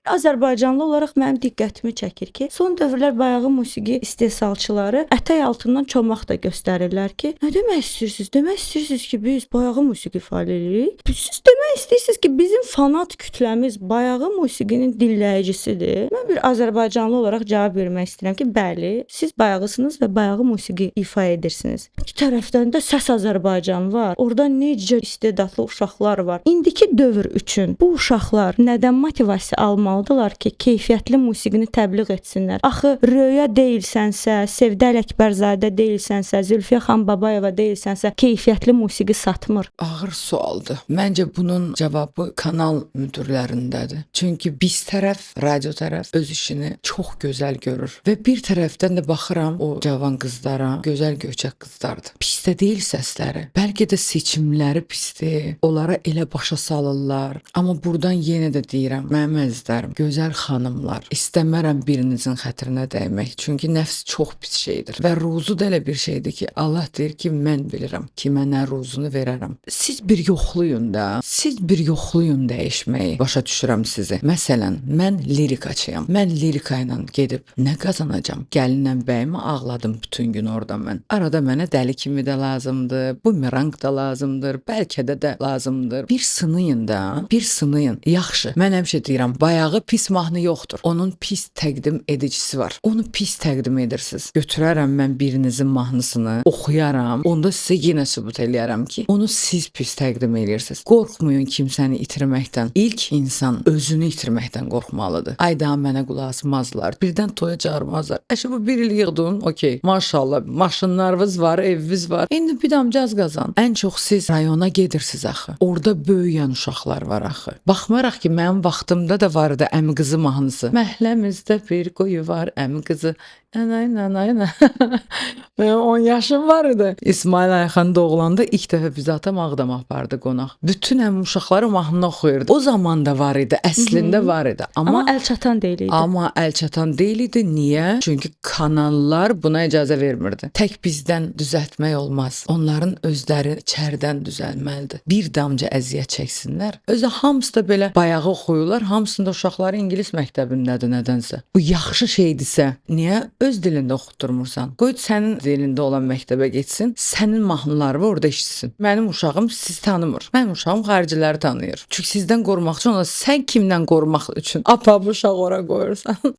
Azərbaycanlı olaraq mənim diqqətimi çəkir ki, son dövrlər bayağı musiqi istehsalçıları ətək altından çomaq da göstərirlər ki, nə demək istəyirsiniz? Demək istəyirsiniz ki, biz bayağı musiqi fəal edirik. Siz demək istəyirsiniz ki, bizim fanat kütləmiz bayağı musiqinin dinləyicisidir. Mən bir Azərbaycanlı olaraq cavab vermək istəyirəm ki, bəli, siz bayağısınız və bayağı musiqi ifa edirsiniz. Bir tərəfdən də Səs Azərbaycan var. Orada necə istedadlı uşaqlar var. İndiki dövr üçün bu uşaqlar nədən motivasiya almalıdırlar ki, keyfiyyətli musiqini təbliğ etsinlər? Axı Röya deyilsənsə, Sevdə Ələkbərzadə deyilsənsə, Zülfiyə xan Babayeva deyilsənsə, keyfiyyətli musiqi satmır. Ağır sualdır. Məncə bunun cavabı kanal müdürlərindədir. Çünki biz tərəf, radio tərəf öz işini çox gözəl görür və bir tərəfdən də baxıram o cavan qızlara, gözəl göçək qızlardır. Pis də deyil səsləri. Bəlkə də seçimləri pisdir. Onlara elə başa salırlar. Amma buradan yenə də deyirəm, mənim əzizlərim, gözəl xanımlar, istəmərəm birinizin xətrinə dəymək. Çünki nəfs çox pis şeydir və ruzu da elə bir şeydir ki, Allah deyir ki, mən bilirəm kimə nə ruzunu verərəm. Siz bir yoxlayın da, siz bir yoxlayın dəyişməyi. Başa düşürəm sizi. Məsələn, mən lirikaçıyam. Mən lirika ilə gedib nə qazanacam? Gəlinlə bəyimi ağladım bütün gün orada mən. Arada mənə dəli kimi də lazımdır, bumerang da lazımdır, bəlkə də lazımdır. Bir sınayın da, bir sınayın. Yaxşı, mən həmişə deyirəm, bayağı pis mahnı yoxdur. Onun pis təqdim edicisi var. Onu pis təqdim edirsiniz. Götürərəm mən birinizin mahnısını, oxuyaram, onda sizə yenə sübut eləyərəm ki, onu siz pis təqdim edirsiniz. Qorxmayın kimsəni itirməkdən. İlk insan özünü itirməkdən qorxmalıdır. Ay daha mənə qulaq asmazlar. Birdən toya çağırmazlar. Əşi bu bir il yığdın, okey. Maşallah, maşınlarınız var, eviniz var. İndi bir damcaz qazan. Ən çox siz rayona gedirsiniz axı. Orada böyüyən uşaqlar var axı. Baxmayaraq ki, mənim vaxtımda da var idi əmi qızı mahnısı. Məhləmizdə bir qoyu var, əmi qızı. Ana. Mənim 10 yaşım var idi. İsmail Ayxan doğulanda ilk dəfə bizi atam Ağdama apardı qonaq. Bütün əmi uşaqları mahnı oxuyurdu. O zaman da var idi, əslində var idi. Amma əlçatan deyil idi. Amma əlçatan deyil idi. Niyə? Çünki kanallar buna icazə vermirdi. Tək bizdən düzəltmək olmaz. Onların özləri içərdən düzəlməlidir. Bir damcı əziyyət çəksinlər. Özü hamısı da belə bayağı oxuyurlar. Hamısında uşaqları ingilis məktəbindədir nədənsə. Bu yaxşı şeydirsə, niyə öz dilində oxutdurmursan? Qoy sənin dilində olan məktəbə getsin, sənin mahnıları orada eşitsin. Mənim uşağım siz tanımır. Mənim uşağım xariciləri tanıyır. Çünki sizdən qorumaq üçün ona sən kimdən qorumaq üçün apa bu uşağı ora qoyursan?